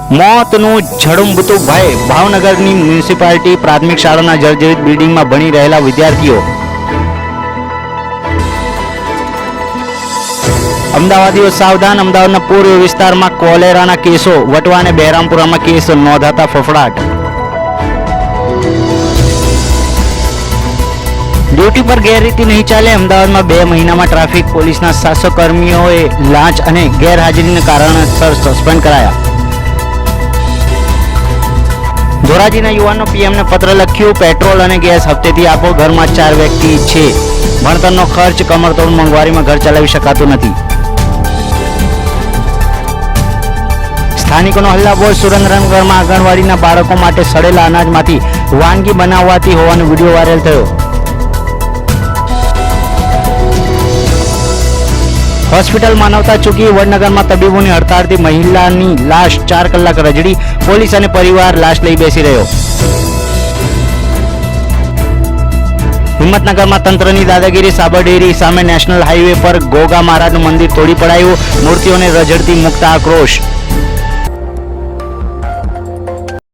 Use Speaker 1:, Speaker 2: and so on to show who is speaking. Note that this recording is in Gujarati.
Speaker 1: મોતનું ઝડુંબતું ભય ભાવનગરની મ્યુનિસિપાલિટી પ્રાથમિક શાળાના જર્જરિત બિલ્ડિંગમાં ભણી રહેલા વિદ્યાર્થીઓ. અમદાવાદીઓ સાવધાન. અમદાવાદના પૂર્વ વિસ્તારમાં કોલેરાના કેસો વટવા અને બહેરામપુરામાં કેસ નોંધાતા ફફડાટ. ડ્યુટી પર ગેરરીતિ નહીં ચાલે. અમદાવાદમાં 2 મહિનામાં ટ્રાફિક પોલીસના 700 કર્મીઓએ લાંચ અને ગેરહાજરીને કારણસર સસ્પેન્ડ કરાયા. ધોરાજીના યુવાનનો પીએમને પત્ર લખ્યું. પેટ્રોલ અને ગેસ હપ્તેથી આપો. ઘરમાં 4 વ્યક્તિ છે. ભણતરનો ખર્ચ, કમરતોડ મોંઘવારીમાં ઘર ચલાવી શકાતું નથી. સ્થાનિકોનો હલ્લાબોલ. સુરેન્દ્રનગરમાં આંગણવાડીના બાળકો માટે સડેલા અનાજમાંથી વાનગી બનાવવાતી હોવાનો વિડીયો વાયરલ થયો. હોસ્પિટલ માનવતા ચૂકી. વડનગરમાં તબીબોની હડતાળથી મહિલાની લાશ 4 કલાક રજડી. પોલીસ અને પરિવાર લાશ લઈ બેસી રહ્યો. હિંમતનગરમાં તંત્રની દાદાગીરી. સાબરડેરી સામે નેશનલ હાઈવે પર ગોગા મહારાજનું મંદિર તોડી પડાયું. મૂર્તિઓને રઝળતી મુકતા આક્રોશ.